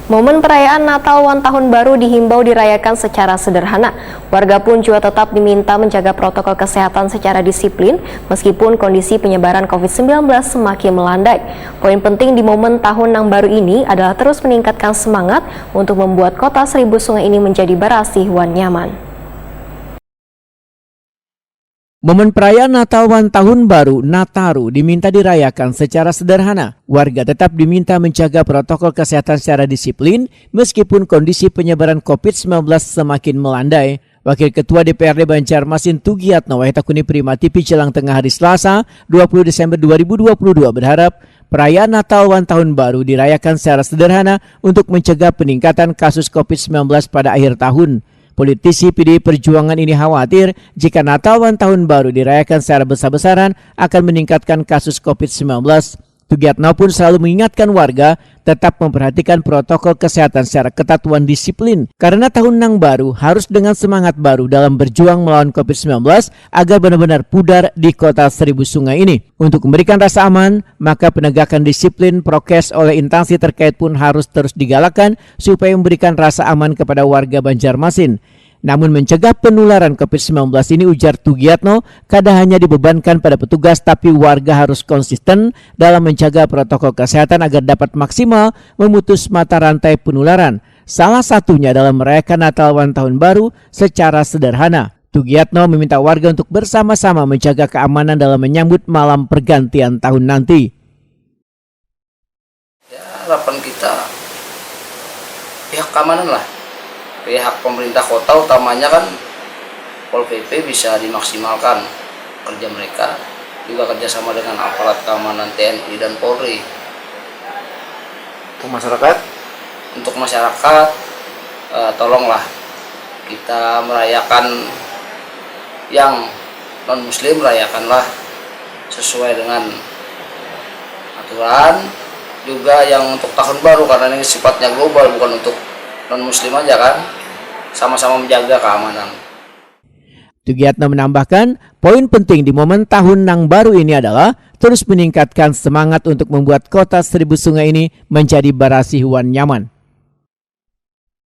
Momen perayaan Natal dan Tahun Baru dihimbau dirayakan secara sederhana. Warga pun juga tetap diminta menjaga protokol kesehatan secara disiplin meskipun kondisi penyebaran COVID-19 semakin melandai. Poin penting di momen Tahun yang Baru ini adalah terus meningkatkan semangat untuk membuat kota Seribu Sungai ini menjadi barasih wan nyaman. Momen perayaan Natal dan Tahun Baru Nataru diminta dirayakan secara sederhana. Warga tetap diminta menjaga protokol kesehatan secara disiplin meskipun kondisi penyebaran COVID-19 semakin melandai. Wakil Ketua DPRD Banjarmasin Tugiatno Wahitakuni Prima TV jelang tengah hari Selasa 20 Desember 2022 berharap perayaan Natal dan Tahun Baru dirayakan secara sederhana untuk mencegah peningkatan kasus COVID-19 pada akhir tahun. Politisi PDI Perjuangan ini khawatir jika Natal dan Tahun Baru dirayakan secara besar-besaran akan meningkatkan kasus COVID-19. Tugiatno pun selalu mengingatkan warga tetap memperhatikan protokol kesehatan secara ketat dan disiplin. Karena tahun yang baru harus dengan semangat baru dalam berjuang melawan COVID-19 agar benar-benar pudar di kota Seribu Sungai ini. Untuk memberikan rasa aman, maka penegakan disiplin prokes oleh instansi terkait pun harus terus digalakkan supaya memberikan rasa aman kepada warga Banjarmasin. Namun mencegah penularan COVID-19 ini, ujar Tugiatno, kadang hanya dibebankan pada petugas tapi warga harus konsisten dalam menjaga protokol kesehatan agar dapat maksimal memutus mata rantai penularan. Salah satunya dalam merayakan Natal dan Tahun Baru secara sederhana. Tugiatno meminta warga untuk bersama-sama menjaga keamanan dalam menyambut malam pergantian tahun nanti. Ya, harapan kita pihak keamanan lah. Pihak pemerintah kota utamanya kan Pol PP bisa dimaksimalkan kerja mereka, juga kerjasama dengan aparat keamanan TNI dan Polri. Untuk masyarakat, tolonglah kita merayakan yang non muslim, rayakanlah sesuai dengan aturan. Juga yang untuk tahun baru karena ini sifatnya global, bukan untuk non muslim aja kan, sama-sama menjaga keamanan. Tugiatno menambahkan, poin penting di momen tahun yang baru ini adalah terus meningkatkan semangat untuk membuat kota Seribu Sungai ini menjadi barasih wan nyaman.